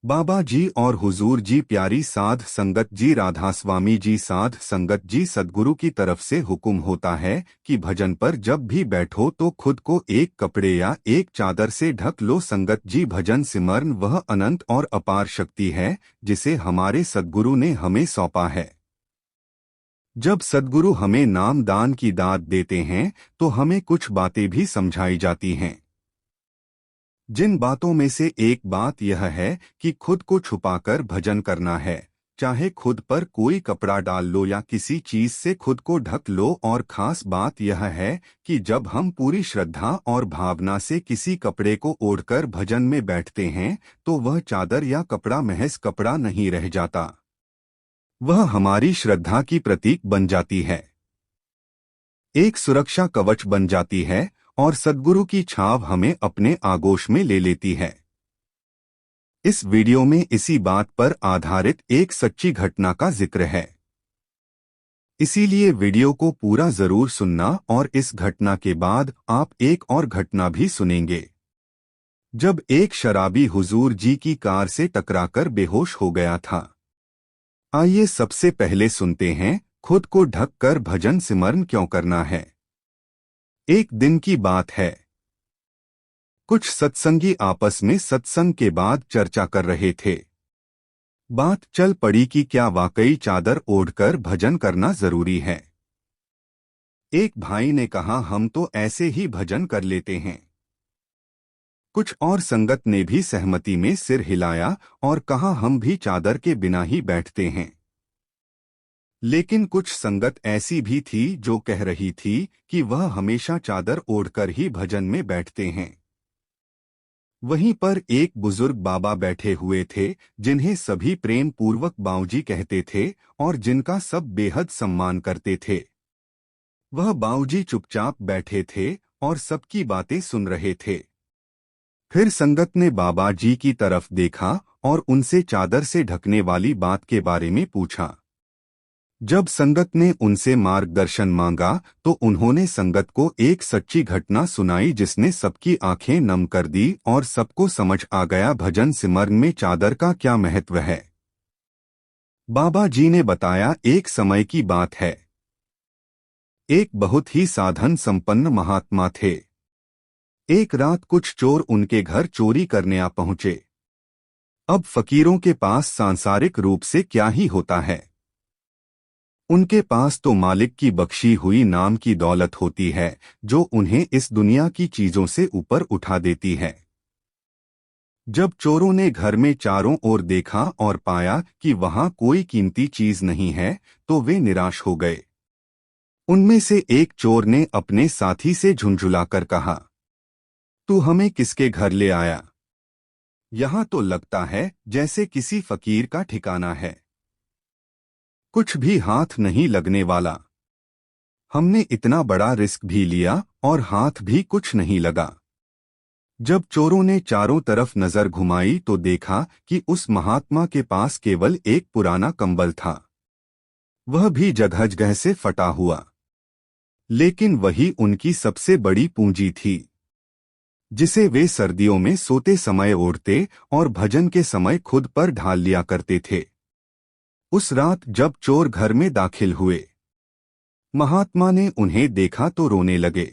बाबा जी और हुजूर जी प्यारी साध संगत जी राधा स्वामी जी साध संगत जी सद्गुरु की तरफ से हुक्म होता है कि भजन पर जब भी बैठो तो खुद को एक कपड़े या एक चादर से ढक लो। संगत जी भजन सिमरन वह अनंत और अपार शक्ति है जिसे हमारे सद्गुरु ने हमें सौंपा है। जब सद्गुरु हमें नाम दान की दात देते हैं तो हमें कुछ बातें भी समझाई जाती हैं। जिन बातों में से एक बात यह है कि खुद को छुपाकर भजन करना है। चाहे खुद पर कोई कपड़ा डाल लो या किसी चीज से खुद को ढक लो। और खास बात यह है कि जब हम पूरी श्रद्धा और भावना से किसी कपड़े को ओढ़कर भजन में बैठते हैं तो वह चादर या कपड़ा महज कपड़ा नहीं रह जाता, वह हमारी श्रद्धा की प्रतीक बन जाती है, एक सुरक्षा कवच बन जाती है और सद्गुरु की छाव हमें अपने आगोश में ले लेती है। इस वीडियो में इसी बात पर आधारित एक सच्ची घटना का जिक्र है, इसीलिए वीडियो को पूरा जरूर सुनना। और इस घटना के बाद आप एक और घटना भी सुनेंगे जब एक शराबी हुजूर जी की कार से टकराकर बेहोश हो गया था। आइए सबसे पहले सुनते हैं खुद को ढक कर भजन सिमरन क्यों करना है। एक दिन की बात है, कुछ सत्संगी आपस में सत्संग के बाद चर्चा कर रहे थे। बात चल पड़ी कि क्या वाकई चादर ओढ़कर भजन करना जरूरी है। एक भाई ने कहा हम तो ऐसे ही भजन कर लेते हैं। कुछ और संगत ने भी सहमति में सिर हिलाया और कहा हम भी चादर के बिना ही बैठते हैं। लेकिन कुछ संगत ऐसी भी थी जो कह रही थी कि वह हमेशा चादर ओढ़कर ही भजन में बैठते हैं। वहीं पर एक बुजुर्ग बाबा बैठे हुए थे जिन्हें सभी प्रेम पूर्वक बाऊजी कहते थे और जिनका सब बेहद सम्मान करते थे। वह बाऊजी चुपचाप बैठे थे और सबकी बातें सुन रहे थे। फिर संगत ने बाबा जी की तरफ देखा और उनसे चादर से ढकने वाली बात के बारे में पूछा। जब संगत ने उनसे मार्गदर्शन मांगा तो उन्होंने संगत को एक सच्ची घटना सुनाई जिसने सबकी आंखें नम कर दी और सबको समझ आ गया भजन सिमरन में चादर का क्या महत्व है। बाबा जी ने बताया, एक समय की बात है। एक बहुत ही साधन संपन्न महात्मा थे। एक रात कुछ चोर उनके घर चोरी करने आ पहुंचे। अब फकीरों के पास सांसारिक रूप से क्या ही होता है, उनके पास तो मालिक की बख्शी हुई नाम की दौलत होती है जो उन्हें इस दुनिया की चीजों से ऊपर उठा देती है। जब चोरों ने घर में चारों ओर देखा और पाया कि वहां कोई कीमती चीज नहीं है तो वे निराश हो गए। उनमें से एक चोर ने अपने साथी से झुंझुलाकर कहा, तू हमें किसके घर ले आया? यहाँ तो लगता है जैसे किसी फकीर का ठिकाना है, कुछ भी हाथ नहीं लगने वाला। हमने इतना बड़ा रिस्क भी लिया और हाथ भी कुछ नहीं लगा। जब चोरों ने चारों तरफ नजर घुमाई तो देखा कि उस महात्मा के पास केवल एक पुराना कंबल था, वह भी जगह जगह से फटा हुआ। लेकिन वही उनकी सबसे बड़ी पूंजी थी जिसे वे सर्दियों में सोते समय ओढ़ते और भजन के समय खुद पर ढाल लिया करते थे। उस रात जब चोर घर में दाखिल हुए, महात्मा ने उन्हें देखा तो रोने लगे।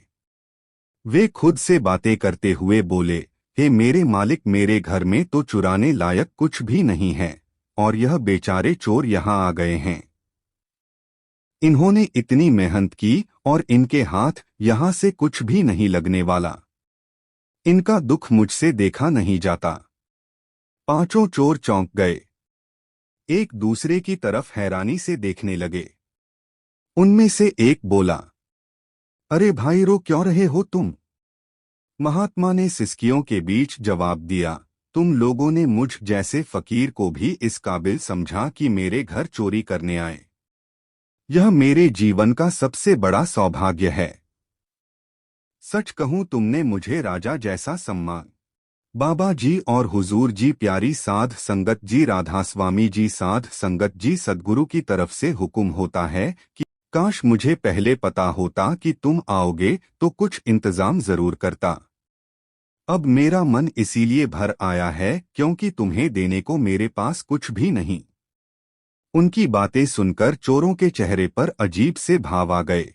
वे खुद से बातें करते हुए बोले, हे मेरे मालिक, मेरे घर में तो चुराने लायक कुछ भी नहीं है और यह बेचारे चोर यहाँ आ गए हैं। इन्होंने इतनी मेहनत की और इनके हाथ यहाँ से कुछ भी नहीं लगने वाला। इनका दुख मुझसे देखा नहीं जाता। पांचों चोर चौंक गए, एक दूसरे की तरफ हैरानी से देखने लगे। उनमें से एक बोला, अरे भाई, रो क्यों रहे हो तुम? महात्मा ने सिसकियों के बीच जवाब दिया, तुम लोगों ने मुझ जैसे फकीर को भी इस काबिल समझा कि मेरे घर चोरी करने आए। यह मेरे जीवन का सबसे बड़ा सौभाग्य है। सच कहूं, तुमने मुझे राजा जैसा सम्मान। बाबा जी और हुजूर जी प्यारी साध संगत जी राधा स्वामी जी साध संगत जी सद्गुरु की तरफ से हुक्म होता है कि काश मुझे पहले पता होता कि तुम आओगे तो कुछ इंतजाम जरूर करता। अब मेरा मन इसीलिए भर आया है क्योंकि तुम्हें देने को मेरे पास कुछ भी नहीं। उनकी बातें सुनकर चोरों के चेहरे पर अजीब से भाव आ गए।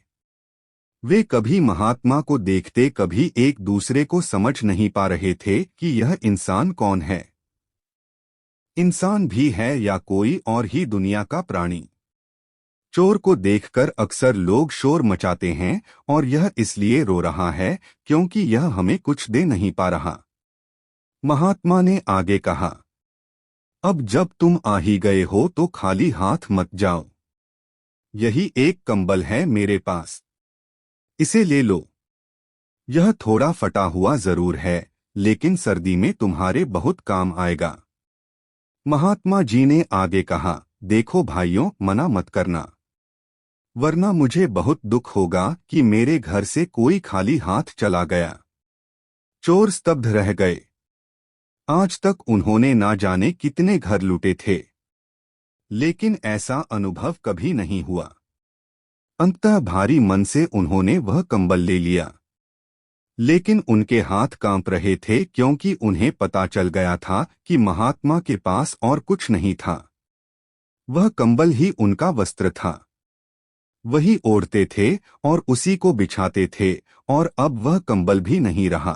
वे कभी महात्मा को देखते, कभी एक दूसरे को समझ नहीं पा रहे थे कि यह इंसान कौन है। इंसान भी है या कोई और ही दुनिया का प्राणी। चोर को देखकर अक्सर लोग शोर मचाते हैं और यह इसलिए रो रहा है क्योंकि यह हमें कुछ दे नहीं पा रहा। महात्मा ने आगे कहा, अब जब तुम आ ही गए हो तो खाली हाथ मत जाओ। यही एक कंबल है मेरे पास, इसे ले लो। यह थोड़ा फटा हुआ जरूर है, लेकिन सर्दी में तुम्हारे बहुत काम आएगा। महात्मा जी ने आगे कहा, देखो भाइयों, मना मत करना, वरना मुझे बहुत दुख होगा कि मेरे घर से कोई खाली हाथ चला गया। चोर स्तब्ध रह गए। आज तक उन्होंने ना जाने कितने घर लूटे थे, लेकिन ऐसा अनुभव कभी नहीं हुआ। अंततः भारी मन से उन्होंने वह कंबल ले लिया, लेकिन उनके हाथ कांप रहे थे क्योंकि उन्हें पता चल गया था कि महात्मा के पास और कुछ नहीं था। वह कंबल ही उनका वस्त्र था। वही ओढ़ते थे और उसी को बिछाते थे, और अब वह कंबल भी नहीं रहा।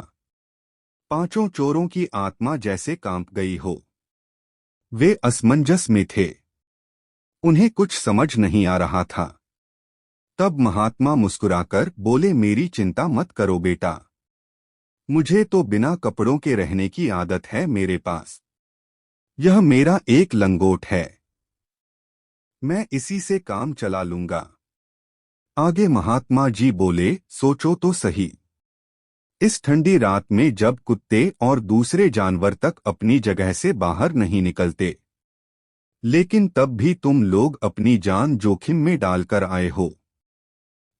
पांचों चोरों की आत्मा जैसे कांप गई हो। वे असमंजस में थे, उन्हें कुछ समझ नहीं आ रहा था। तब महात्मा मुस्कुराकर बोले, मेरी चिंता मत करो बेटा, मुझे तो बिना कपड़ों के रहने की आदत है मेरे पास। यह मेरा एक लंगोट है, मैं इसी से काम चला लूंगा। आगे महात्मा जी बोले, सोचो तो सही, इस ठंडी रात में जब कुत्ते और दूसरे जानवर तक अपनी जगह से बाहर नहीं निकलते, लेकिन तब भी तुम लोग अपनी जान जोखिम में डालकर आए हो।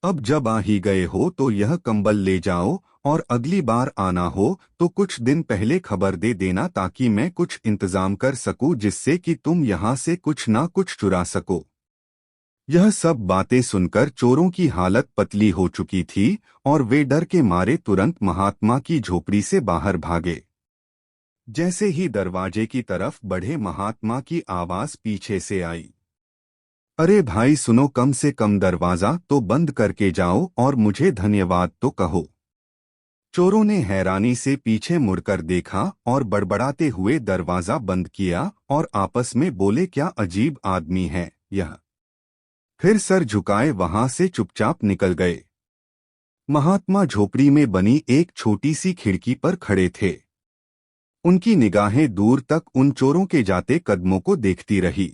अब जब आ ही गए हो तो यह कंबल ले जाओ, और अगली बार आना हो तो कुछ दिन पहले खबर दे देना ताकि मैं कुछ इंतजाम कर सकूं जिससे कि तुम यहां से कुछ ना कुछ चुरा सको। यह सब बातें सुनकर चोरों की हालत पतली हो चुकी थी और वे डर के मारे तुरंत महात्मा की झोपड़ी से बाहर भागे। जैसे ही दरवाजे की तरफ बढ़े, महात्मा की आवाज पीछे से आई, अरे भाई सुनो, कम से कम दरवाजा तो बंद करके जाओ और मुझे धन्यवाद तो कहो। चोरों ने हैरानी से पीछे मुड़कर देखा और बड़बड़ाते हुए दरवाजा बंद किया और आपस में बोले, क्या अजीब आदमी है यह। फिर सर झुकाए वहां से चुपचाप निकल गए। महात्मा झोपड़ी में बनी एक छोटी सी खिड़की पर खड़े थे। उनकी निगाहें दूर तक उन चोरों के जाते कदमों को देखती रही।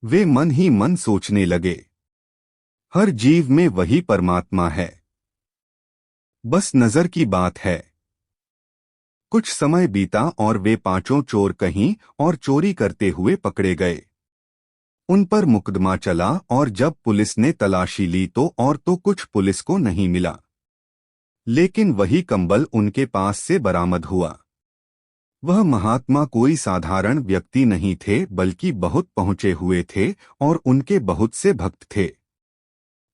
वे मन ही मन सोचने लगे, हर जीव में वही परमात्मा है, बस नजर की बात है। कुछ समय बीता और वे पांचों चोर कहीं और चोरी करते हुए पकड़े गए। उन पर मुकदमा चला और जब पुलिस ने तलाशी ली तो और तो कुछ पुलिस को नहीं मिला, लेकिन वही कंबल उनके पास से बरामद हुआ। वह महात्मा कोई साधारण व्यक्ति नहीं थे, बल्कि बहुत पहुंचे हुए थे और उनके बहुत से भक्त थे।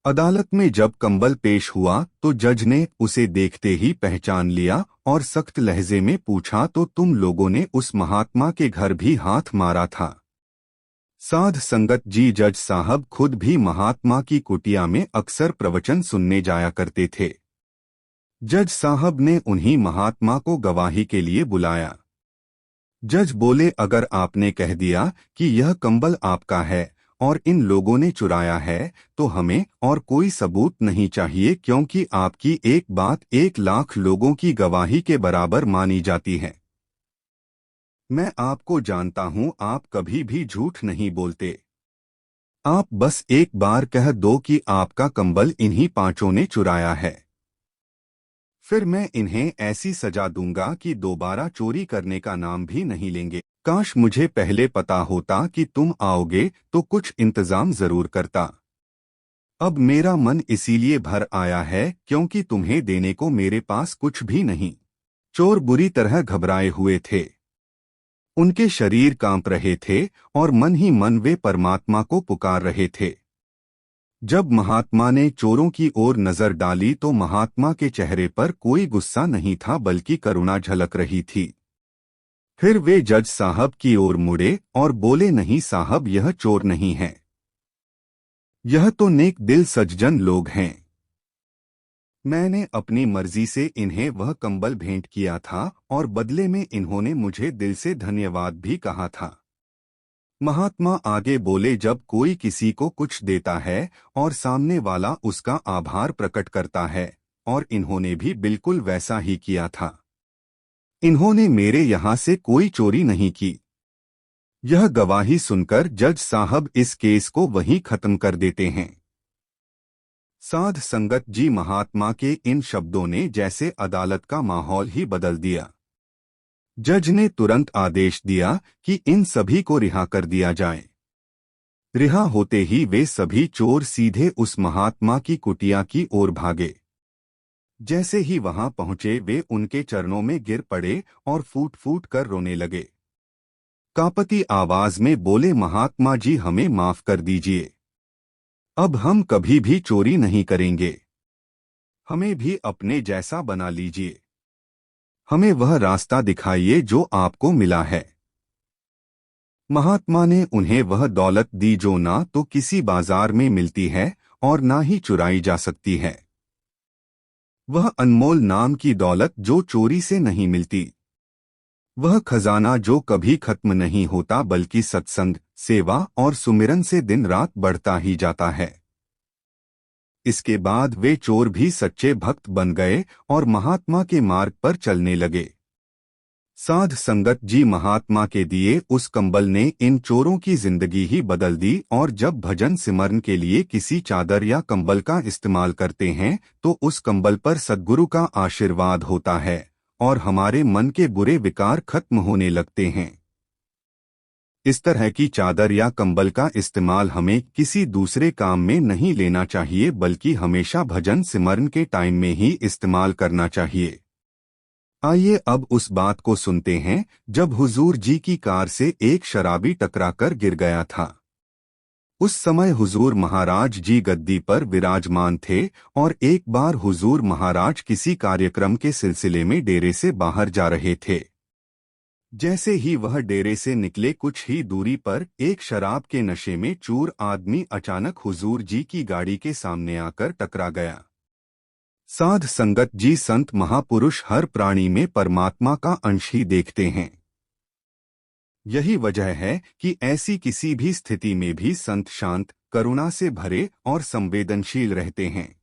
अदालत में जब कंबल पेश हुआ तो जज ने उसे देखते ही पहचान लिया और सख्त लहजे में पूछा, तो तुम लोगों ने उस महात्मा के घर भी हाथ मारा था? साध संगत जी जज साहब खुद भी महात्मा की कुटिया में अक्सर प्रवचन सुनने जाया करते थे। जज साहब ने उन्हीं महात्मा को गवाही के लिए बुलाया। जज बोले, अगर आपने कह दिया कि यह कंबल आपका है और इन लोगों ने चुराया है तो हमें और कोई सबूत नहीं चाहिए, क्योंकि आपकी एक बात 1,00,000 लोगों की गवाही के बराबर मानी जाती है। मैं आपको जानता हूं, आप कभी भी झूठ नहीं बोलते। आप बस एक बार कह दो कि आपका कंबल इन्हीं पांचों ने चुराया है, फिर मैं इन्हें ऐसी सजा दूंगा कि दोबारा चोरी करने का नाम भी नहीं लेंगे। काश मुझे पहले पता होता कि तुम आओगे तो कुछ इंतजाम जरूर करता। अब मेरा मन इसीलिए भर आया है क्योंकि तुम्हें देने को मेरे पास कुछ भी नहीं। चोर बुरी तरह घबराए हुए थे। उनके शरीर कांप रहे थे और मन ही मन वे परमात्मा को पुकार रहे थे। जब महात्मा ने चोरों की ओर नजर डाली तो महात्मा के चेहरे पर कोई गुस्सा नहीं था बल्कि करुणा झलक रही थी। फिर वे जज साहब की ओर मुड़े और बोले, नहीं साहब, यह चोर नहीं है, यह तो नेक दिल सज्जन लोग हैं। मैंने अपनी मर्जी से इन्हें वह कंबल भेंट किया था और बदले में इन्होंने मुझे दिल से धन्यवाद भी कहा था। महात्मा आगे बोले, जब कोई किसी को कुछ देता है और सामने वाला उसका आभार प्रकट करता है, और इन्होंने भी बिल्कुल वैसा ही किया था। इन्होंने मेरे यहाँ से कोई चोरी नहीं की। यह गवाही सुनकर जज साहब इस केस को वहीं खत्म कर देते हैं। साध संगत जी, महात्मा के इन शब्दों ने जैसे अदालत का माहौल ही बदल दिया। जज ने तुरंत आदेश दिया कि इन सभी को रिहा कर दिया जाए। रिहा होते ही वे सभी चोर सीधे उस महात्मा की कुटिया की ओर भागे। जैसे ही वहां पहुंचे वे उनके चरणों में गिर पड़े और फूट फूट कर रोने लगे। कांपती आवाज में बोले, महात्मा जी, हमें माफ कर दीजिए, अब हम कभी भी चोरी नहीं करेंगे। हमें भी अपने जैसा बना लीजिए। हमें वह रास्ता दिखाइए जो आपको मिला है। महात्मा ने उन्हें वह दौलत दी जो ना तो किसी बाजार में मिलती है और ना ही चुराई जा सकती है। वह अनमोल नाम की दौलत जो चोरी से नहीं मिलती। वह खजाना जो कभी खत्म नहीं होता बल्कि सत्संग, सेवा और सुमिरन से दिन रात बढ़ता ही जाता है। इसके बाद वे चोर भी सच्चे भक्त बन गए और महात्मा के मार्ग पर चलने लगे। साध संगत जी, महात्मा के दिए उस कंबल ने इन चोरों की जिंदगी ही बदल दी, और जब भजन सिमरन के लिए किसी चादर या कंबल का इस्तेमाल करते हैं तो उस कंबल पर सद्गुरु का आशीर्वाद होता है और हमारे मन के बुरे विकार खत्म होने लगते हैं। इस तरह की चादर या कंबल का इस्तेमाल हमें किसी दूसरे काम में नहीं लेना चाहिए बल्कि हमेशा भजन सिमरन के टाइम में ही इस्तेमाल करना चाहिए। आइए अब उस बात को सुनते हैं जब हुजूर जी की कार से एक शराबी टकराकर गिर गया था। उस समय हुजूर महाराज जी गद्दी पर विराजमान थे और एक बार हुजूर महाराज किसी कार्यक्रम के सिलसिले में डेरे से बाहर जा रहे थे। जैसे ही वह डेरे से निकले कुछ ही दूरी पर एक शराब के नशे में चूर आदमी अचानक हुजूर जी की गाड़ी के सामने आकर टकरा गया। साध संगत जी, संत महापुरुष हर प्राणी में परमात्मा का अंश ही देखते हैं। यही वजह है कि ऐसी किसी भी स्थिति में भी संत शांत, करुणा से भरे और संवेदनशील रहते हैं।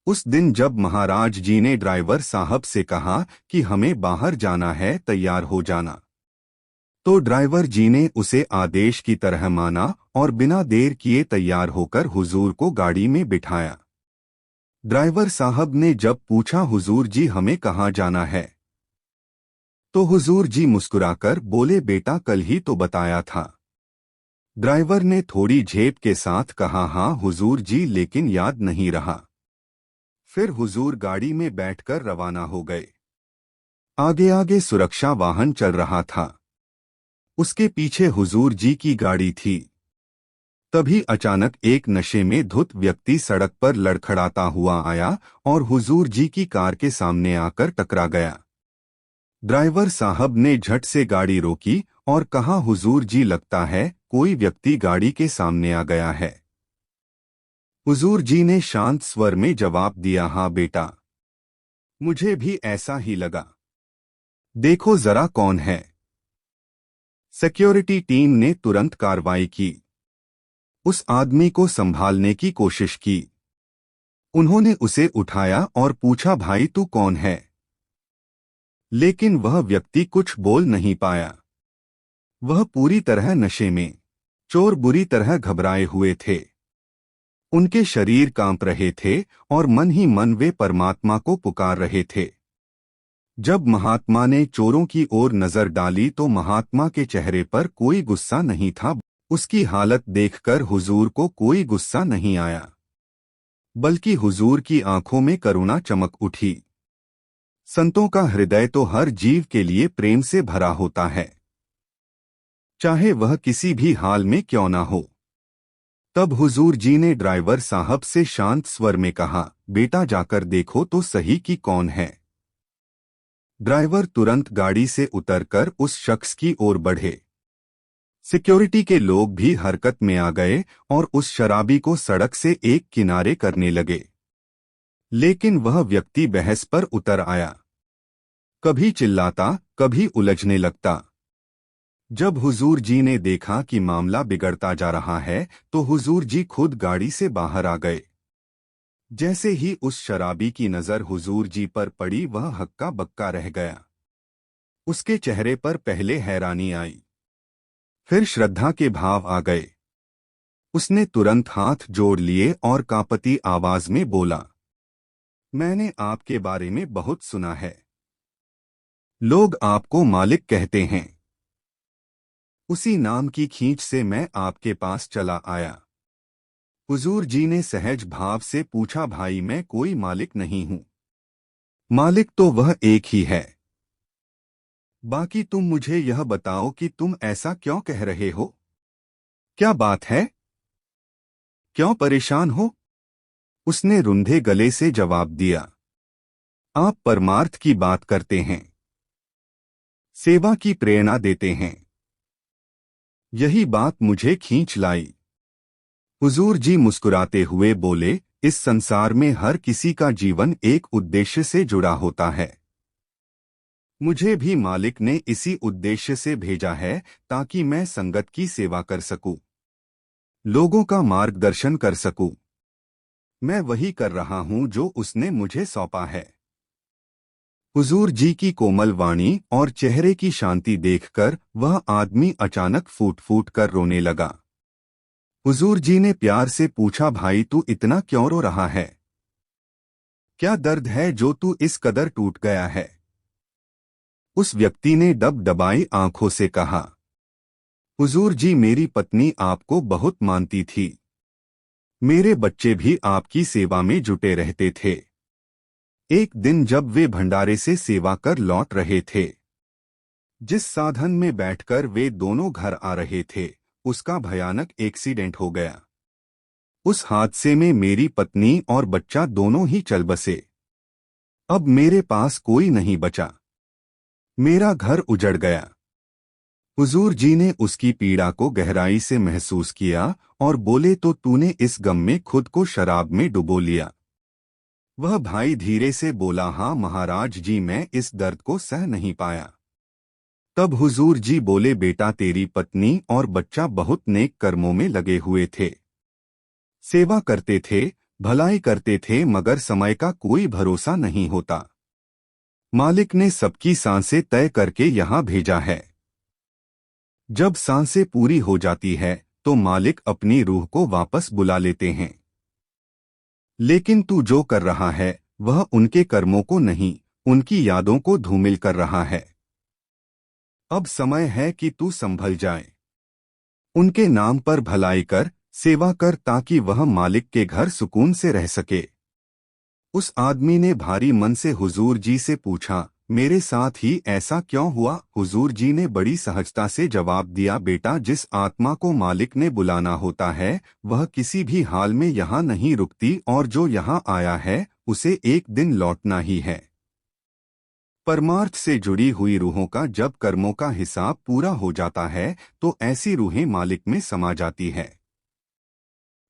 उस दिन जब महाराज जी ने ड्राइवर साहब से कहा कि हमें बाहर जाना है, तैयार हो जाना, तो ड्राइवर जी ने उसे आदेश की तरह माना और बिना देर किए तैयार होकर हुजूर को गाड़ी में बिठाया। ड्राइवर साहब ने जब पूछा, हुजूर जी हमें कहाँ जाना है, तो हुजूर जी मुस्कुराकर बोले, बेटा कल ही तो बताया था। ड्राइवर ने थोड़ी झेप के साथ कहा, हाँ हुजूर जी, लेकिन याद नहीं रहा। फिर हुजूर गाड़ी में बैठकर रवाना हो गए। आगे आगे सुरक्षा वाहन चल रहा था। उसके पीछे हुजूर जी की गाड़ी थी। तभी अचानक एक नशे में धुत व्यक्ति सड़क पर लड़खड़ाता हुआ आया और हुजूर जी की कार के सामने आकर टकरा गया। ड्राइवर साहब ने झट से गाड़ी रोकी और कहा, हुजूर जी, लगता है कोई व्यक्ति गाड़ी के सामने आ गया है। हुजूर जी ने शांत स्वर में जवाब दिया, हाँ बेटा, मुझे भी ऐसा ही लगा। देखो जरा कौन है। सिक्योरिटी टीम ने तुरंत कार्रवाई की। उस आदमी को संभालने की कोशिश की। उन्होंने उसे उठाया और पूछा, भाई तू कौन है? लेकिन वह व्यक्ति कुछ बोल नहीं पाया। वह पूरी तरह नशे में। चोर बुरी तरह घबराए हुए थे। उनके शरीर कांप रहे थे और मन ही मन वे परमात्मा को पुकार रहे थे। जब महात्मा ने चोरों की ओर नजर डाली तो महात्मा के चेहरे पर कोई गुस्सा नहीं था। उसकी हालत देखकर हुजूर को कोई गुस्सा नहीं आया, बल्कि हुजूर की आंखों में करुणा चमक उठी। संतों का हृदय तो हर जीव के लिए प्रेम से भरा होता है, चाहे वह किसी भी हाल में क्यों ना हो। तब हुजूर जी ने ड्राइवर साहब से शांत स्वर में कहा, बेटा जाकर देखो तो सही कि कौन है। ड्राइवर तुरंत गाड़ी से उतरकर उस शख्स की ओर बढ़े। सिक्योरिटी के लोग भी हरकत में आ गए और उस शराबी को सड़क से एक किनारे करने लगे। लेकिन वह व्यक्ति बहस पर उतर आया, कभी चिल्लाता, कभी उलझने लगता। जब हुजूर जी ने देखा कि मामला बिगड़ता जा रहा है, तो हुजूर जी खुद गाड़ी से बाहर आ गए। जैसे ही उस शराबी की नजर हुजूर जी पर पड़ी, वह हक्का बक्का रह गया। उसके चेहरे पर पहले हैरानी आई, फिर श्रद्धा के भाव आ गए। उसने तुरंत हाथ जोड़ लिए और कांपती आवाज में बोला, मैंने आपके बारे में बहुत सुना है। लोग आपको मालिक कहते हैं। उसी नाम की खींच से मैं आपके पास चला आया। हुजूर जी ने सहज भाव से पूछा, भाई मैं कोई मालिक नहीं हूं। मालिक तो वह एक ही है। बाकी तुम मुझे यह बताओ कि तुम ऐसा क्यों कह रहे हो? क्या बात है? क्यों परेशान हो? उसने रुंधे गले से जवाब दिया, आप परमार्थ की बात करते हैं, सेवा की प्रेरणा देते हैं। यही बात मुझे खींच लाई। हुजूर जी मुस्कुराते हुए बोले, इस संसार में हर किसी का जीवन एक उद्देश्य से जुड़ा होता है। मुझे भी मालिक ने इसी उद्देश्य से भेजा है, ताकि मैं संगत की सेवा कर सकूं, लोगों का मार्गदर्शन कर सकूं। मैं वही कर रहा हूं जो उसने मुझे सौंपा है। हुजूर जी की कोमल वाणी और चेहरे की शांति देखकर वह आदमी अचानक फूट फूट कर रोने लगा। हुजूर जी ने प्यार से पूछा, भाई तू इतना क्यों रो रहा है? क्या दर्द है जो तू इस कदर टूट गया है? उस व्यक्ति ने डबडबाई आंखों से कहा, हुजूर जी मेरी पत्नी आपको बहुत मानती थी। मेरे बच्चे भी आपकी सेवा में जुटे रहते थे। एक दिन जब वे भंडारे से सेवा कर लौट रहे थे, जिस साधन में बैठकर वे दोनों घर आ रहे थे, उसका भयानक एक्सीडेंट हो गया। उस हादसे में मेरी पत्नी और बच्चा दोनों ही चल बसे। अब मेरे पास कोई नहीं बचा। मेरा घर उजड़ गया। हुजूर जी ने उसकी पीड़ा को गहराई से महसूस किया और बोले, तो तूने इस गम में खुद को शराब में डुबो लिया? वह भाई धीरे से बोला, हाँ महाराज जी, मैं इस दर्द को सह नहीं पाया। तब हुजूर जी बोले, बेटा तेरी पत्नी और बच्चा बहुत नेक कर्मों में लगे हुए थे, सेवा करते थे, भलाई करते थे, मगर समय का कोई भरोसा नहीं होता। मालिक ने सबकी सांसें तय करके यहाँ भेजा है। जब सांसें पूरी हो जाती है तो मालिक अपनी रूह को वापस बुला लेते हैं। लेकिन तू जो कर रहा है वह उनके कर्मों को नहीं, उनकी यादों को धूमिल कर रहा है। अब समय है कि तू संभल जाए। उनके नाम पर भलाई कर, सेवा कर, ताकि वह मालिक के घर सुकून से रह सके। उस आदमी ने भारी मन से हुजूर जी से पूछा, मेरे साथ ही ऐसा क्यों हुआ? हुजूर जी ने बड़ी सहजता से जवाब दिया, बेटा जिस आत्मा को मालिक ने बुलाना होता है वह किसी भी हाल में यहाँ नहीं रुकती, और जो यहाँ आया है उसे एक दिन लौटना ही है। परमार्थ से जुड़ी हुई रूहों का जब कर्मों का हिसाब पूरा हो जाता है तो ऐसी रूहें मालिक में समा जाती है।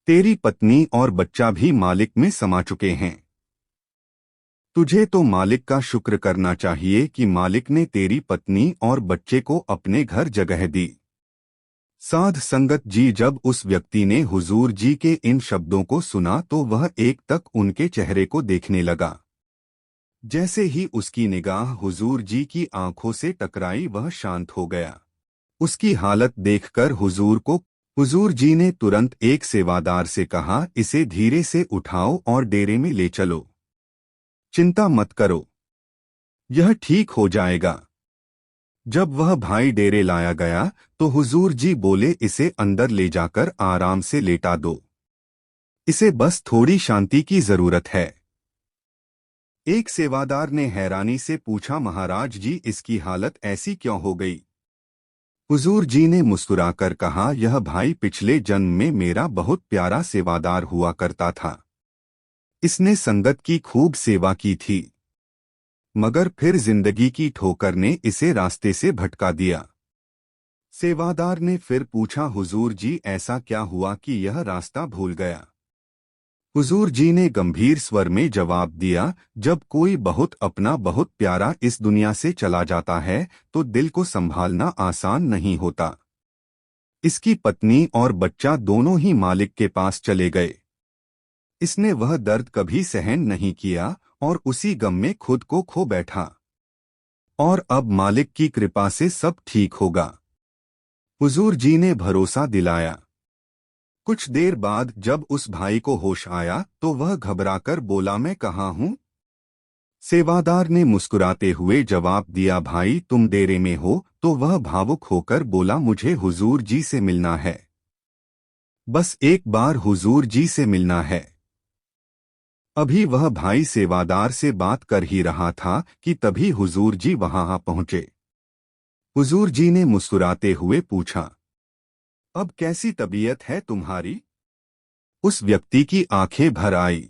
तेरी पत्नी और बच्चा भी मालिक में समा चुके हैं। तुझे तो मालिक का शुक्र करना चाहिए कि मालिक ने तेरी पत्नी और बच्चे को अपने घर जगह दी। साध संगत जी, जब उस व्यक्ति ने हुजूर जी के इन शब्दों को सुना तो वह एक तक उनके चेहरे को देखने लगा। जैसे ही उसकी निगाह हुजूर जी की आंखों से टकराई वह शांत हो गया। उसकी हालत देखकर हुजूर जी ने तुरंत एक सेवादार से कहा, इसे धीरे से उठाओ और डेरे में ले चलो। चिंता मत करो, यह ठीक हो जाएगा। जब वह भाई डेरे लाया गया तो हुजूर जी बोले, इसे अंदर ले जाकर आराम से लेटा दो। इसे बस थोड़ी शांति की जरूरत है। एक सेवादार ने हैरानी से पूछा, महाराज जी इसकी हालत ऐसी क्यों हो गई? हुजूर जी ने मुस्कुराकर कहा, यह भाई पिछले जन्म में मेरा बहुत प्यारा सेवादार हुआ करता था। इसने संगत की खूब सेवा की थी, मगर फिर जिंदगी की ठोकर ने इसे रास्ते से भटका दिया। सेवादार ने फिर पूछा, हुजूर जी ऐसा क्या हुआ कि यह रास्ता भूल गया? हुजूर जी ने गंभीर स्वर में जवाब दिया, जब कोई बहुत अपना बहुत प्यारा इस दुनिया से चला जाता है तो दिल को संभालना आसान नहीं होता। इसकी पत्नी और बच्चा दोनों ही मालिक के पास चले गए। इसने वह दर्द कभी सहन नहीं किया और उसी गम में खुद को खो बैठा। और अब मालिक की कृपा से सब ठीक होगा, हुजूर जी ने भरोसा दिलाया। कुछ देर बाद जब उस भाई को होश आया तो वह घबराकर बोला, मैं कहाँ हूँ? सेवादार ने मुस्कुराते हुए जवाब दिया, भाई तुम डेरे में हो? तो वह भावुक होकर बोला, मुझे हुजूर जी से मिलना है, बस एक बार हुजूर जी से मिलना है। अभी वह भाई सेवादार से बात कर ही रहा था कि तभी हुजूर जी वहां आ पहुंचे। हुजूर जी ने मुस्कुराते हुए पूछा, अब कैसी तबीयत है तुम्हारी? उस व्यक्ति की आंखें भर आई।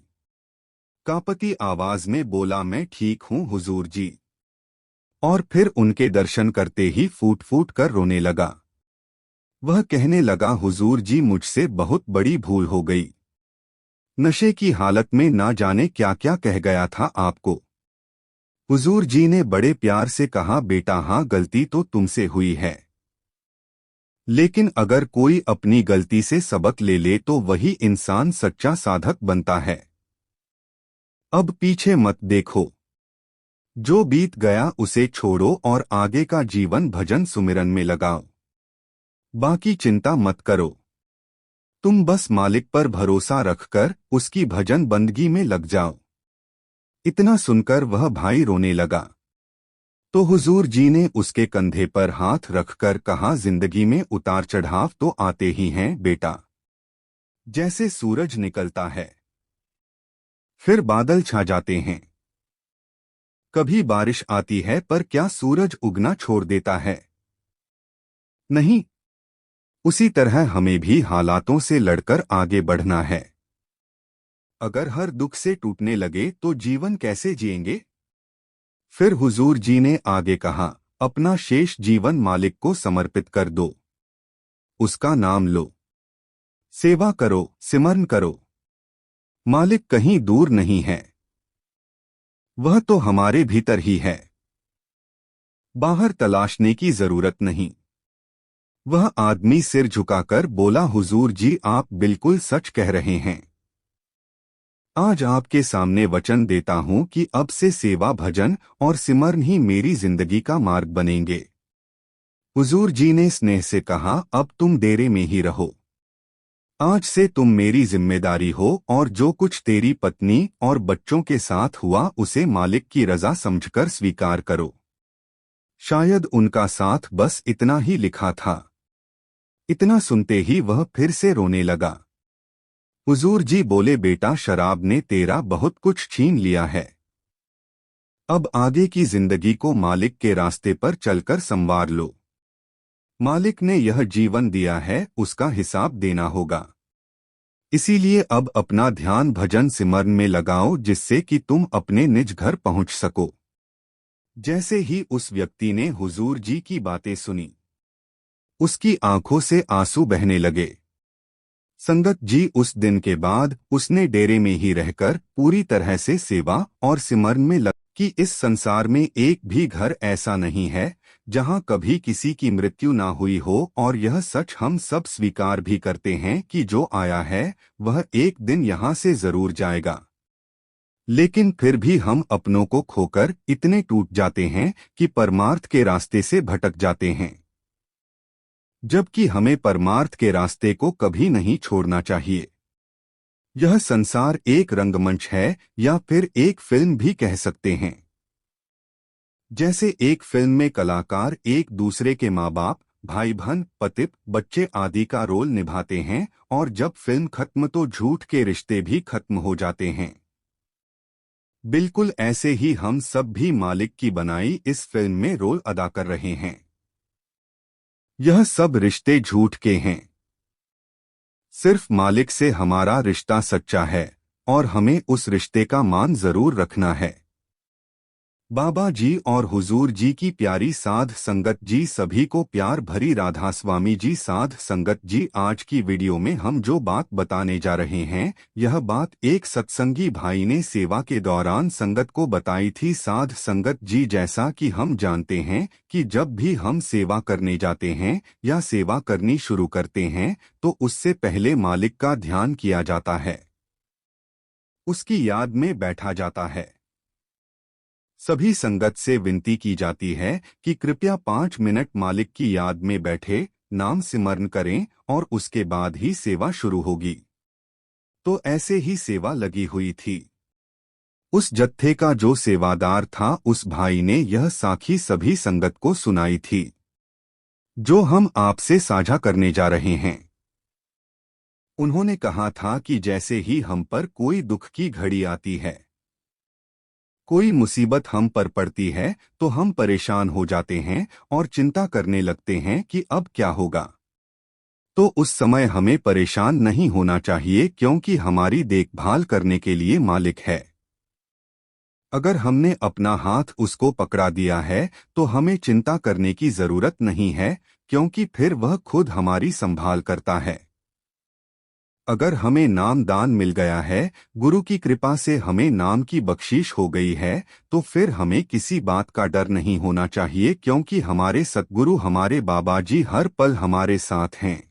कांपती आवाज में बोला, मैं ठीक हूँ हुजूर जी। और फिर उनके दर्शन करते ही फूट फूट कर रोने लगा। वह कहने लगा, हुजूर जी मुझसे बहुत बड़ी भूल हो गई। नशे की हालत में ना जाने क्या क्या कह गया था आपको। हुजूर जी ने बड़े प्यार से कहा, बेटा हाँ गलती तो तुमसे हुई है, लेकिन अगर कोई अपनी गलती से सबक ले ले तो वही इंसान सच्चा साधक बनता है। अब पीछे मत देखो, जो बीत गया उसे छोड़ो और आगे का जीवन भजन सुमिरन में लगाओ। बाकी चिंता मत करो, तुम बस मालिक पर भरोसा रखकर उसकी भजन बंदगी में लग जाओ। इतना सुनकर वह भाई रोने लगा। तो हुजूर जी ने उसके कंधे पर हाथ रखकर कहा, जिंदगी में उतार चढ़ाव तो आते ही हैं बेटा। जैसे सूरज निकलता है, फिर बादल छा जाते हैं। कभी बारिश आती है पर क्या सूरज उगना छोड़ देता है? नहीं। उसी तरह हमें भी हालातों से लड़कर आगे बढ़ना है। अगर हर दुख से टूटने लगे तो जीवन कैसे जिएंगे? फिर हुजूर जी ने आगे कहा, अपना शेष जीवन मालिक को समर्पित कर दो। उसका नाम लो, सेवा करो, सिमरन करो। मालिक कहीं दूर नहीं है, वह तो हमारे भीतर ही है। बाहर तलाशने की जरूरत नहीं। वह आदमी सिर झुकाकर बोला, हुजूर जी आप बिल्कुल सच कह रहे हैं। आज आपके सामने वचन देता हूं कि अब से सेवा भजन और सिमरन ही मेरी जिंदगी का मार्ग बनेंगे। हुजूर जी ने स्नेह से कहा, अब तुम डेरे में ही रहो। आज से तुम मेरी जिम्मेदारी हो और जो कुछ तेरी पत्नी और बच्चों के साथ हुआ उसे मालिक की रजा समझकर स्वीकार करो। शायद उनका साथ बस इतना ही लिखा था। इतना सुनते ही वह फिर से रोने लगा। हुजूर जी बोले, बेटा शराब ने तेरा बहुत कुछ छीन लिया है। अब आगे की जिंदगी को मालिक के रास्ते पर चलकर संवार लो। मालिक ने यह जीवन दिया है, उसका हिसाब देना होगा। इसीलिए अब अपना ध्यान भजन सिमरन में लगाओ जिससे कि तुम अपने निज घर पहुंच सको। जैसे ही उस व्यक्ति ने हुजूर जी की बातें सुनी, उसकी आंखों से आंसू बहने लगे। संगत जी उस दिन के बाद उसने डेरे में ही रहकर पूरी तरह से सेवा और सिमरन में लग कि इस संसार में एक भी घर ऐसा नहीं है जहां कभी किसी की मृत्यु ना हुई हो। और यह सच हम सब स्वीकार भी करते हैं कि जो आया है वह एक दिन यहां से जरूर जाएगा। लेकिन फिर भी हम अपनों को खोकर इतने टूट जाते हैं कि परमार्थ के रास्ते से भटक जाते हैं, जबकि हमें परमार्थ के रास्ते को कभी नहीं छोड़ना चाहिए। यह संसार एक रंगमंच है या फिर एक फिल्म भी कह सकते हैं। जैसे एक फिल्म में कलाकार एक दूसरे के माँ बाप, भाई बहन, पति बच्चे आदि का रोल निभाते हैं और जब फिल्म खत्म तो झूठ के रिश्ते भी खत्म हो जाते हैं। बिल्कुल ऐसे ही हम सब भी मालिक की बनाई इस फिल्म में रोल अदा कर रहे हैं। यह सब रिश्ते झूठ के हैं। सिर्फ मालिक से हमारा रिश्ता सच्चा है और हमें उस रिश्ते का मान जरूर रखना है। बाबा जी और हुजूर जी की प्यारी साध संगत जी, सभी को प्यार भरी राधा स्वामी जी। साध संगत जी, आज की वीडियो में हम जो बात बताने जा रहे हैं, यह बात एक सत्संगी भाई ने सेवा के दौरान संगत को बताई थी। साध संगत जी, जैसा कि हम जानते हैं कि जब भी हम सेवा करने जाते हैं या सेवा करनी शुरू करते हैं तो उससे पहले मालिक का ध्यान किया जाता है, उसकी याद में बैठा जाता है। सभी संगत से विनती की जाती है कि कृपया 5 मिनट मालिक की याद में बैठे, नाम सिमरन करें और उसके बाद ही सेवा शुरू होगी। तो ऐसे ही सेवा लगी हुई थी। उस जत्थे का जो सेवादार था, उस भाई ने यह साखी सभी संगत को सुनाई थी, जो हम आपसे साझा करने जा रहे हैं। उन्होंने कहा था कि जैसे ही हम पर कोई दुख की घड़ी आती है, कोई मुसीबत हम पर पड़ती है, तो हम परेशान हो जाते हैं और चिंता करने लगते हैं कि अब क्या होगा। तो उस समय हमें परेशान नहीं होना चाहिए, क्योंकि हमारी देखभाल करने के लिए मालिक है। अगर हमने अपना हाथ उसको पकड़ा दिया है तो हमें चिंता करने की जरूरत नहीं है, क्योंकि फिर वह खुद हमारी संभाल करता है। अगर हमें नाम दान मिल गया है, गुरु की कृपा से हमें नाम की बख्शीश हो गई है, तो फिर हमें किसी बात का डर नहीं होना चाहिए, क्योंकि हमारे सतगुरु हमारे बाबा जी हर पल हमारे साथ हैं।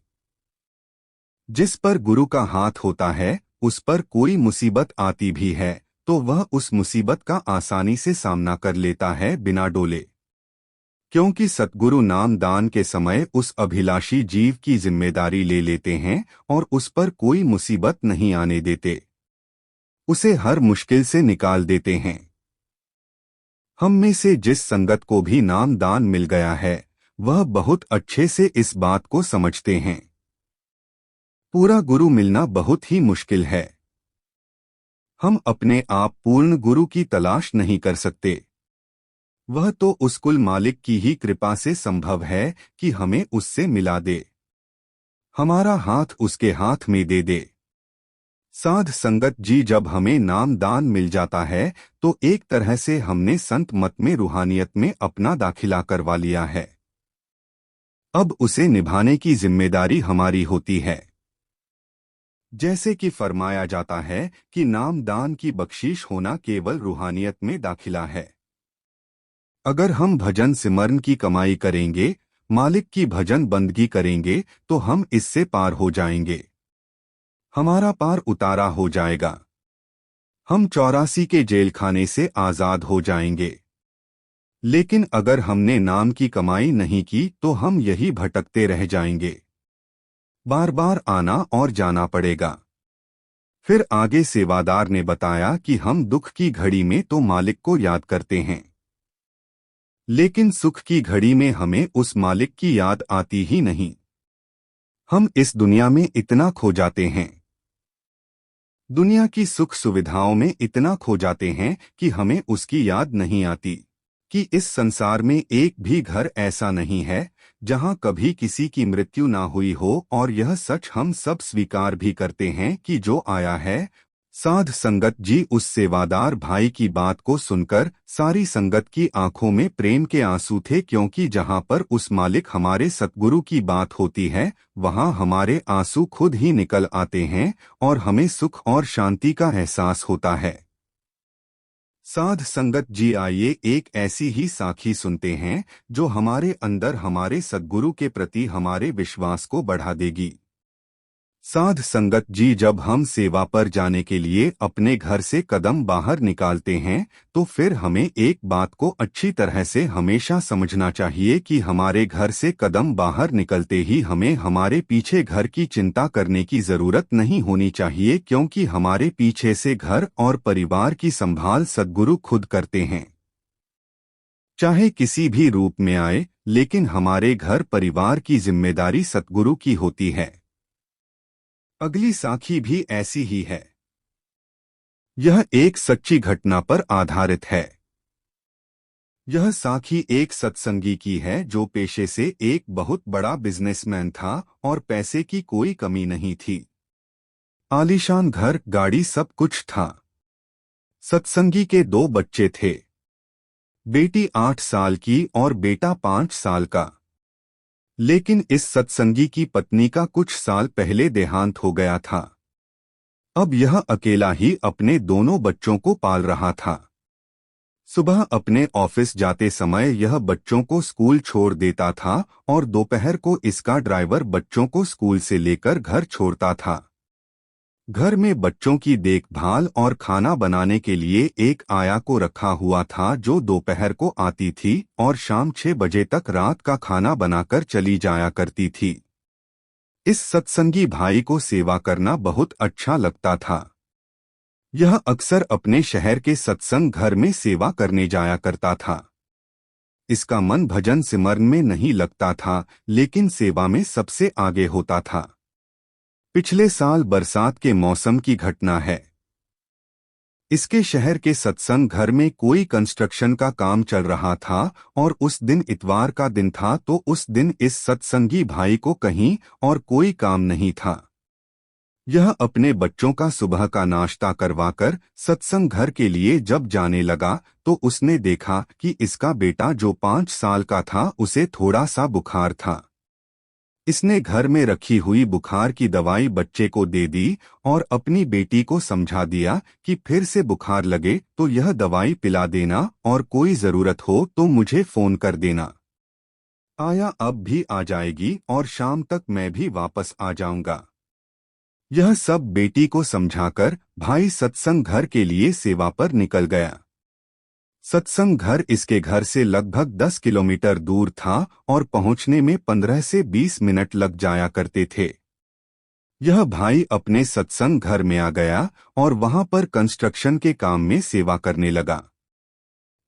जिस पर गुरु का हाथ होता है, उस पर कोई मुसीबत आती भी है तो वह उस मुसीबत का आसानी से सामना कर लेता है बिना डोले, क्योंकि सतगुरु नाम दान के समय उस अभिलाषी जीव की जिम्मेदारी ले लेते हैं और उस पर कोई मुसीबत नहीं आने देते, उसे हर मुश्किल से निकाल देते हैं। हम में से जिस संगत को भी नाम दान मिल गया है, वह बहुत अच्छे से इस बात को समझते हैं। पूरा गुरु मिलना बहुत ही मुश्किल है। हम अपने आप पूर्ण गुरु की तलाश नहीं कर सकते। वह तो उस कुल मालिक की ही कृपा से संभव है कि हमें उससे मिला दे, हमारा हाथ उसके हाथ में दे दे। साध संगत जी, जब हमें नाम दान मिल जाता है तो एक तरह से हमने संत मत में रूहानियत में अपना दाखिला करवा लिया है। अब उसे निभाने की जिम्मेदारी हमारी होती है। जैसे कि फरमाया जाता है कि नाम दान की बख्शीश होना केवल रूहानियत में दाखिला है। अगर हम भजन सिमरन की कमाई करेंगे, मालिक की भजन बंदगी करेंगे, तो हम इससे पार हो जाएंगे, हमारा पार उतारा हो जाएगा। हम 84 के जेल खाने से आजाद हो जाएंगे। लेकिन अगर हमने नाम की कमाई नहीं की तो हम यही भटकते रह जाएंगे, बार बार आना और जाना पड़ेगा। फिर आगे सेवादार ने बताया कि हम दुख की घड़ी में तो मालिक को याद करते हैं, लेकिन सुख की घड़ी में हमें उस मालिक की याद आती ही नहीं। हम इस दुनिया में इतना खो जाते हैं, दुनिया की सुख सुविधाओं में इतना खो जाते हैं कि हमें उसकी याद नहीं आती कि इस संसार में एक भी घर ऐसा नहीं है जहां कभी किसी की मृत्यु ना हुई हो, और यह सच हम सब स्वीकार भी करते हैं कि जो आया है। साध संगत जी, उस सेवादार भाई की बात को सुनकर सारी संगत की आंखों में प्रेम के आंसू थे, क्योंकि जहां पर उस मालिक हमारे सतगुरु की बात होती है, वहां हमारे आंसू खुद ही निकल आते हैं और हमें सुख और शांति का एहसास होता है। साध संगत जी, आइए एक ऐसी ही साखी सुनते हैं जो हमारे अंदर हमारे सद्गुरु के प्रति हमारे विश्वास को बढ़ा देगी। साध संगत जी, जब हम सेवा पर जाने के लिए अपने घर से कदम बाहर निकालते हैं तो फिर हमें एक बात को अच्छी तरह से हमेशा समझना चाहिए कि हमारे घर से कदम बाहर निकलते ही हमें हमारे पीछे घर की चिंता करने की जरूरत नहीं होनी चाहिए, क्योंकि हमारे पीछे से घर और परिवार की संभाल सद्गुरु खुद करते हैं। चाहे किसी भी रूप में आए, लेकिन हमारे घर परिवार की जिम्मेदारी सद्गुरु की होती है। अगली साखी भी ऐसी ही है। यह एक सच्ची घटना पर आधारित है। यह साखी एक सत्संगी की है जो पेशे से एक बहुत बड़ा बिजनेसमैन था और पैसे की कोई कमी नहीं थी। आलीशान घर, गाड़ी, सब कुछ था। सत्संगी के दो बच्चे थे, बेटी 8 साल की और बेटा 5 साल का। लेकिन इस सत्संगी की पत्नी का कुछ साल पहले देहांत हो गया था। अब यह अकेला ही अपने दोनों बच्चों को पाल रहा था। सुबह अपने ऑफिस जाते समय यह बच्चों को स्कूल छोड़ देता था और दोपहर को इसका ड्राइवर बच्चों को स्कूल से लेकर घर छोड़ता था। घर में बच्चों की देखभाल और खाना बनाने के लिए एक आया को रखा हुआ था जो दोपहर को आती थी और शाम 6 बजे तक रात का खाना बनाकर चली जाया करती थी। इस सत्संगी भाई को सेवा करना बहुत अच्छा लगता था। यह अक्सर अपने शहर के सत्संग घर में सेवा करने जाया करता था। इसका मन भजन सिमरन में नहीं लगता था, लेकिन सेवा में सबसे आगे होता था। पिछले साल बरसात के मौसम की घटना है। इसके शहर के सत्संग घर में कोई कंस्ट्रक्शन का काम चल रहा था और उस दिन इतवार का दिन था, तो उस दिन इस सत्संगी भाई को कहीं और कोई काम नहीं था। यह अपने बच्चों का सुबह का नाश्ता करवाकर सत्संग घर के लिए जब जाने लगा तो उसने देखा कि इसका बेटा जो 5 साल का था उसे थोड़ा सा बुखार था। इसने घर में रखी हुई बुखार की दवाई बच्चे को दे दी और अपनी बेटी को समझा दिया कि फिर से बुखार लगे तो यह दवाई पिला देना और कोई जरूरत हो तो मुझे फोन कर देना। आया अब भी आ जाएगी और शाम तक मैं भी वापस आ जाऊंगा। यह सब बेटी को समझाकर भाई सत्संग घर के लिए सेवा पर निकल गया। सत्संग घर इसके घर से लगभग 10 किलोमीटर दूर था और पहुंचने में 15 से 20 मिनट लग जाया करते थे। यह भाई अपने सत्संग घर में आ गया और वहां पर कंस्ट्रक्शन के काम में सेवा करने लगा।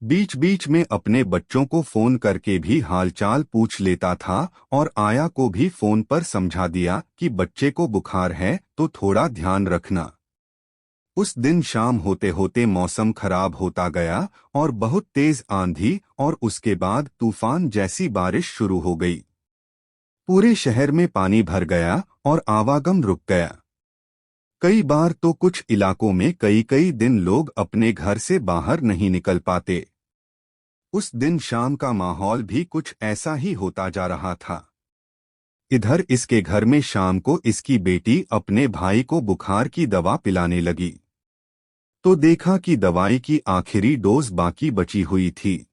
बीच बीच में अपने बच्चों को फोन करके भी हालचाल पूछ लेता था और आया को भी फोन पर समझा दिया कि बच्चे को बुखार है तो थोड़ा ध्यान रखना। उस दिन शाम होते होते मौसम खराब होता गया और बहुत तेज आंधी और उसके बाद तूफान जैसी बारिश शुरू हो गई। पूरे शहर में पानी भर गया और आवागम रुक गया। कई बार तो कुछ इलाकों में कई कई दिन लोग अपने घर से बाहर नहीं निकल पाते। उस दिन शाम का माहौल भी कुछ ऐसा ही होता जा रहा था। इधर इसके घर में शाम को इसकी बेटी अपने भाई को बुखार की दवा पिलाने लगी तो देखा कि दवाई की आखिरी डोज बाकी बची हुई थी।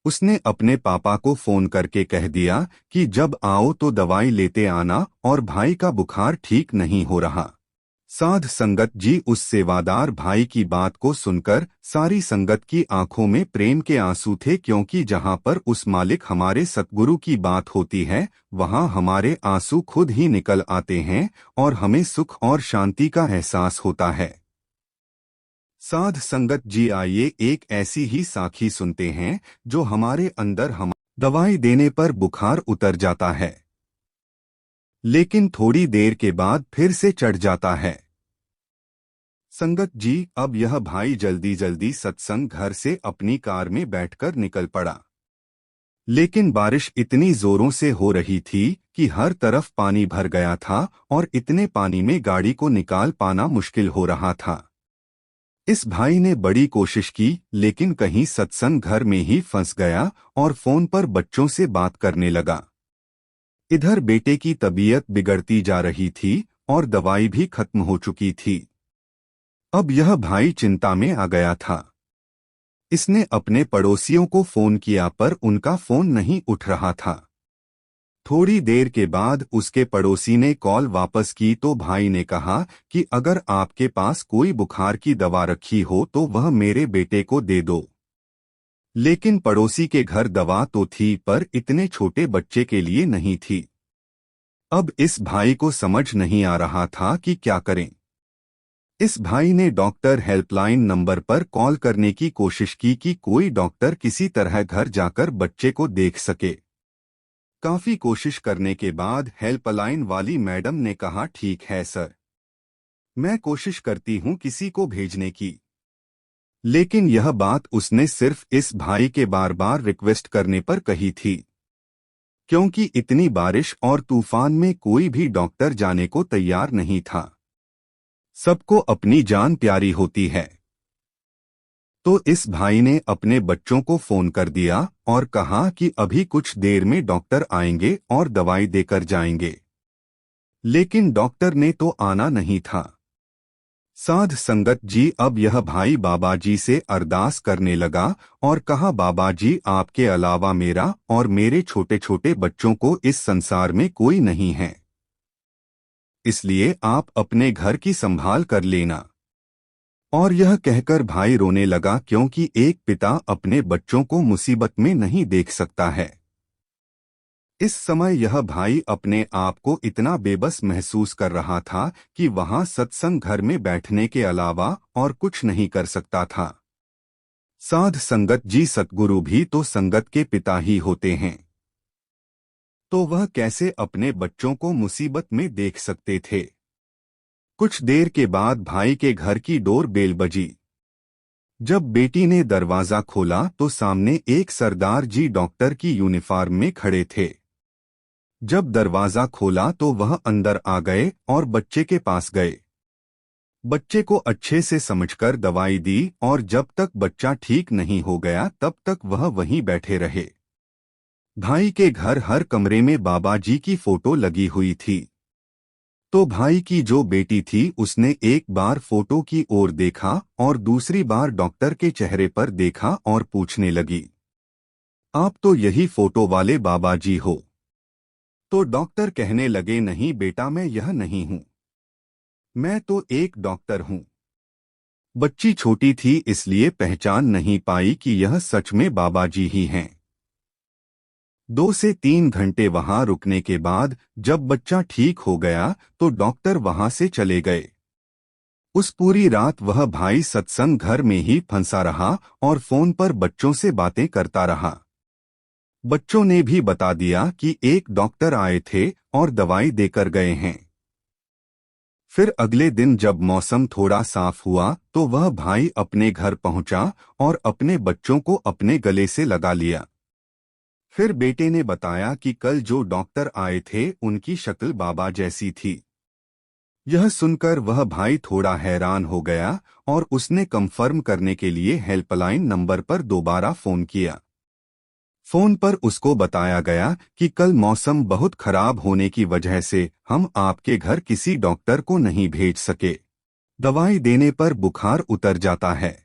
उसने अपने पापा को फोन करके कह दिया कि जब आओ तो दवाई लेते आना और भाई का बुखार ठीक नहीं हो रहा। साध संगत जी उस सेवादार भाई की बात को सुनकर सारी संगत की आंखों में प्रेम के आंसू थे, क्योंकि जहां पर उस मालिक हमारे सतगुरु की बात होती है वहां हमारे आंसू खुद ही निकल आते हैं और हमें सुख और शांति का एहसास होता है। साध संगत जी, आइए एक ऐसी ही साखी सुनते हैं जो हमारे अंदर हम दवाई देने पर बुखार उतर जाता है, लेकिन थोड़ी देर के बाद फिर से चढ़ जाता है। संगत जी, अब यह भाई जल्दी जल्दी सत्संग घर से अपनी कार में बैठकर निकल पड़ा। लेकिन बारिश इतनी जोरों से हो रही थी कि हर तरफ पानी भर गया था और इतने पानी में गाड़ी को निकाल पाना मुश्किल हो रहा था। इस भाई ने बड़ी कोशिश की, लेकिन कहीं सत्संग घर में ही फंस गया और फोन पर बच्चों से बात करने लगा। इधर बेटे की तबीयत बिगड़ती जा रही थी और दवाई भी खत्म हो चुकी थी। अब यह भाई चिंता में आ गया था। इसने अपने पड़ोसियों को फोन किया पर उनका फोन नहीं उठ रहा था। थोड़ी देर के बाद उसके पड़ोसी ने कॉल वापस की तो भाई ने कहा कि अगर आपके पास कोई बुखार की दवा रखी हो तो वह मेरे बेटे को दे दो। लेकिन पड़ोसी के घर दवा तो थी पर इतने छोटे बच्चे के लिए नहीं थी। अब इस भाई को समझ नहीं आ रहा था कि क्या करें। इस भाई ने डॉक्टर हेल्पलाइन नंबर पर कॉल करने की कोशिश की कि कोई डॉक्टर किसी तरह घर जाकर बच्चे को देख सके। काफी कोशिश करने के बाद हेल्पलाइन वाली मैडम ने कहा, ठीक है सर, मैं कोशिश करती हूं किसी को भेजने की। लेकिन यह बात उसने सिर्फ इस भाई के बार बार रिक्वेस्ट करने पर कही थी, क्योंकि इतनी बारिश और तूफान में कोई भी डॉक्टर जाने को तैयार नहीं था। सबको अपनी जान प्यारी होती है। तो इस भाई ने अपने बच्चों को फोन कर दिया और कहा कि अभी कुछ देर में डॉक्टर आएंगे और दवाई देकर जाएंगे। लेकिन डॉक्टर ने तो आना नहीं था। साध संगत जी अब यह भाई बाबा जी से अरदास करने लगा और कहा, बाबा जी आपके अलावा मेरा और मेरे छोटे छोटे बच्चों को इस संसार में कोई नहीं है, इसलिए आप अपने घर की संभाल कर लेना। और यह कहकर भाई रोने लगा, क्योंकि एक पिता अपने बच्चों को मुसीबत में नहीं देख सकता है। इस समय यह भाई अपने आप को इतना बेबस महसूस कर रहा था कि वहां सत्संग घर में बैठने के अलावा और कुछ नहीं कर सकता था। साध संगत जी सतगुरु भी तो संगत के पिता ही होते हैं, तो वह कैसे अपने बच्चों को मुसीबत में देख सकते थे। कुछ देर के बाद भाई के घर की डोर बेल बजी। जब बेटी ने दरवाजा खोला तो सामने एक सरदार जी डॉक्टर की यूनिफॉर्म में खड़े थे। जब दरवाजा खोला तो वह अंदर आ गए और बच्चे के पास गए। बच्चे को अच्छे से समझकर दवाई दी और जब तक बच्चा ठीक नहीं हो गया तब तक वह वहीं बैठे रहे। भाई के घर हर कमरे में बाबा जी की फोटो लगी हुई थी। तो भाई की जो बेटी थी उसने एक बार फोटो की ओर देखा और दूसरी बार डॉक्टर के चेहरे पर देखा और पूछने लगी, आप तो यही फोटो वाले बाबा जी हो? तो डॉक्टर कहने लगे, नहीं बेटा मैं यह नहीं हूं, मैं तो एक डॉक्टर हूं। बच्ची छोटी थी इसलिए पहचान नहीं पाई कि यह सच में बाबा जी ही हैं। 2 से 3 घंटे वहां रुकने के बाद जब बच्चा ठीक हो गया तो डॉक्टर वहां से चले गए। उस पूरी रात वह भाई सत्संग घर में ही फंसा रहा और फोन पर बच्चों से बातें करता रहा। बच्चों ने भी बता दिया कि एक डॉक्टर आए थे और दवाई देकर गए हैं। फिर अगले दिन जब मौसम थोड़ा साफ हुआ तो वह भाई अपने घर पहुंचा और अपने बच्चों को अपने गले से लगा लिया। फिर बेटे ने बताया कि कल जो डॉक्टर आए थे उनकी शक्ल बाबा जैसी थी। यह सुनकर वह भाई थोड़ा हैरान हो गया और उसने कंफर्म करने के लिए हेल्पलाइन नंबर पर दोबारा फोन किया। फोन पर उसको बताया गया कि कल मौसम बहुत खराब होने की वजह से हम आपके घर किसी डॉक्टर को नहीं भेज सके। दवाई देने पर बुखार उतर जाता है,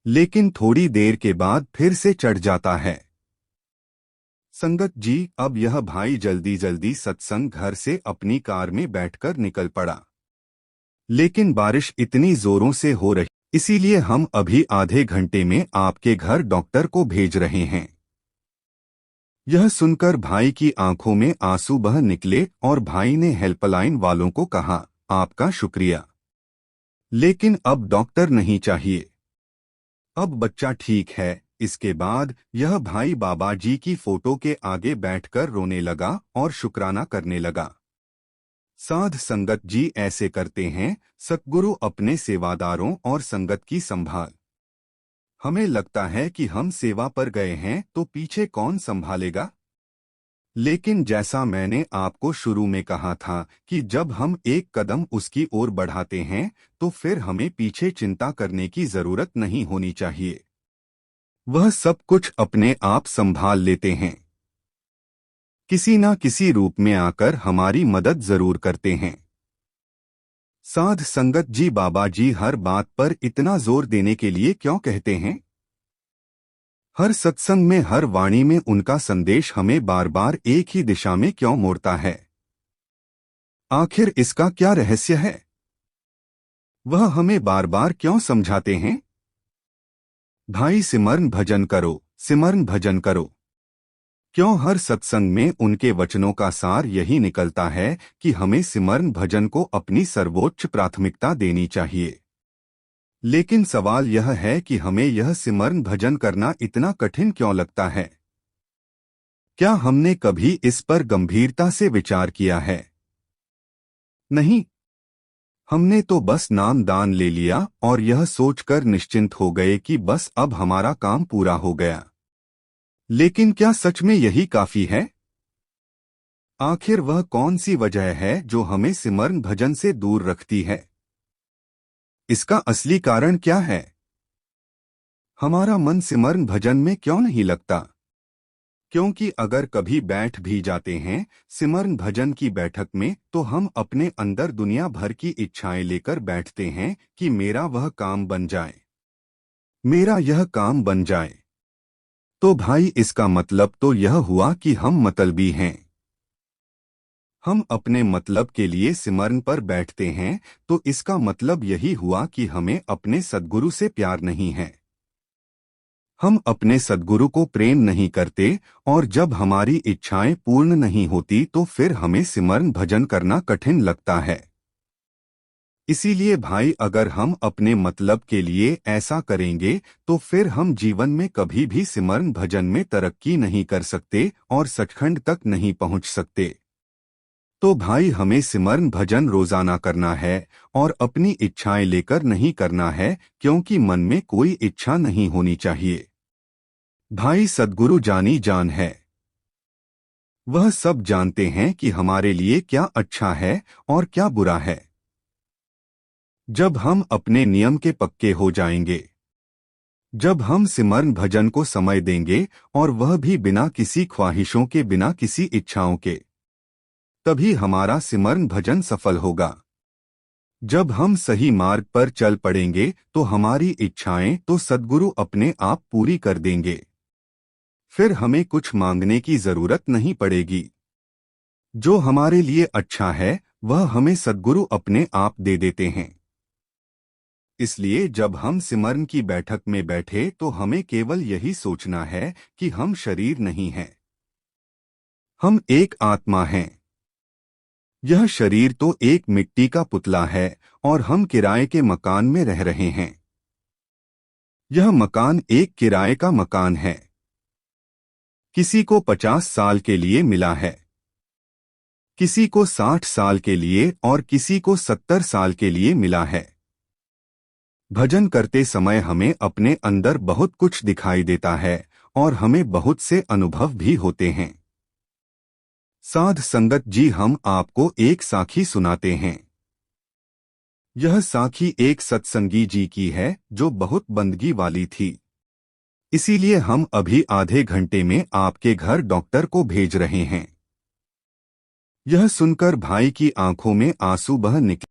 लेकिन थोड़ी देर के बाद फिर से चढ़ जाता है। संगत जी अब यह भाई जल्दी जल्दी सत्संग घर से अपनी कार में बैठकर निकल पड़ा। लेकिन बारिश इतनी जोरों से हो रही, इसीलिए हम अभी आधे घंटे में आपके घर डॉक्टर को भेज रहे हैं। यह सुनकर भाई की आंखों में आंसू बह निकले और भाई ने हेल्पलाइन वालों को कहा, आपका शुक्रिया, लेकिन अब डॉक्टर नहीं चाहिए, अब बच्चा ठीक है। इसके बाद यह भाई बाबा जी की फोटो के आगे बैठकर रोने लगा और शुक्राना करने लगा। साध संगत जी ऐसे करते हैं, सतगुरु अपने सेवादारों और संगत की संभाल। हमें लगता है कि हम सेवा पर गए हैं तो पीछे कौन संभालेगा, लेकिन जैसा मैंने आपको शुरू में कहा था कि जब हम एक कदम उसकी ओर बढ़ाते हैं तो फिर हमें पीछे चिंता करने की जरूरत नहीं होनी चाहिए। वह सब कुछ अपने आप संभाल लेते हैं, किसी ना किसी रूप में आकर हमारी मदद जरूर करते हैं। साध संगत जी बाबा जी हर बात पर इतना जोर देने के लिए क्यों कहते हैं? हर सत्संग में हर वाणी में उनका संदेश हमें बार बार एक ही दिशा में क्यों मोड़ता है? आखिर इसका क्या रहस्य है? वह हमें बार बार क्यों समझाते हैं? भाई सिमरन भजन करो, सिमरन भजन करो। क्यों हर सत्संग में उनके वचनों का सार यही निकलता है कि हमें सिमरन भजन को अपनी सर्वोच्च प्राथमिकता देनी चाहिए। लेकिन सवाल यह है कि हमें यह सिमरन भजन करना इतना कठिन क्यों लगता है? क्या हमने कभी इस पर गंभीरता से विचार किया है? नहीं। हमने तो बस नाम दान ले लिया और यह सोचकर निश्चिंत हो गए कि बस अब हमारा काम पूरा हो गया। लेकिन क्या सच में यही काफी है? आखिर वह कौन सी वजह है जो हमें सिमरन भजन से दूर रखती है? इसका असली कारण क्या है? हमारा मन सिमरन भजन में क्यों नहीं लगता? क्योंकि अगर कभी बैठ भी जाते हैं सिमरन भजन की बैठक में, तो हम अपने अंदर दुनिया भर की इच्छाएं लेकर बैठते हैं कि मेरा वह काम बन जाए, मेरा यह काम बन जाए। तो भाई इसका मतलब तो यह हुआ कि हम मतलबी हैं। हम अपने मतलब के लिए सिमरन पर बैठते हैं, तो इसका मतलब यही हुआ कि हमें अपने सद्गुरु से प्यार नहीं है। हम अपने सद्गुरु को प्रेम नहीं करते, और जब हमारी इच्छाएं पूर्ण नहीं होती तो फिर हमें सिमरन भजन करना कठिन लगता है। इसीलिए भाई अगर हम अपने मतलब के लिए ऐसा करेंगे तो फिर हम जीवन में कभी भी सिमरन भजन में तरक्की नहीं कर सकते और सचखंड तक नहीं पहुंच सकते। तो भाई हमें सिमरन भजन रोजाना करना है और अपनी इच्छाएं लेकर नहीं करना है, क्योंकि मन में कोई इच्छा नहीं होनी चाहिए। भाई सद्गुरु जानी जान है। वह सब जानते हैं कि हमारे लिए क्या अच्छा है और क्या बुरा है। जब हम अपने नियम के पक्के हो जाएंगे, जब हम सिमरन भजन को समय देंगे और वह भी बिना किसी ख्वाहिशों के, बिना किसी इच्छाओं के, तभी हमारा सिमरन भजन सफल होगा। जब हम सही मार्ग पर चल पड़ेंगे तो हमारी इच्छाएं तो सद्गुरु अपने आप पूरी कर देंगे। फिर हमें कुछ मांगने की जरूरत नहीं पड़ेगी। जो हमारे लिए अच्छा है वह हमें सद्गुरु अपने आप दे देते हैं। इसलिए जब हम सिमरन की बैठक में बैठे तो हमें केवल यही सोचना है कि हम शरीर नहीं हैं, हम एक आत्मा हैं। यह शरीर तो एक मिट्टी का पुतला है और हम किराए के मकान में रह रहे हैं। यह मकान एक किराए का मकान है। किसी को 50 साल के लिए मिला है, किसी को 60 साल के लिए और किसी को 70 साल के लिए मिला है। भजन करते समय हमें अपने अंदर बहुत कुछ दिखाई देता है और हमें बहुत से अनुभव भी होते हैं। साध संगत जी, हम आपको एक साखी सुनाते हैं। यह साखी एक सत्संगी जी की है जो बहुत बंदगी वाली थी। इसीलिए हम अभी आधे घंटे में आपके घर डॉक्टर को भेज रहे हैं। यह सुनकर भाई की आंखों में आंसू बह निकले।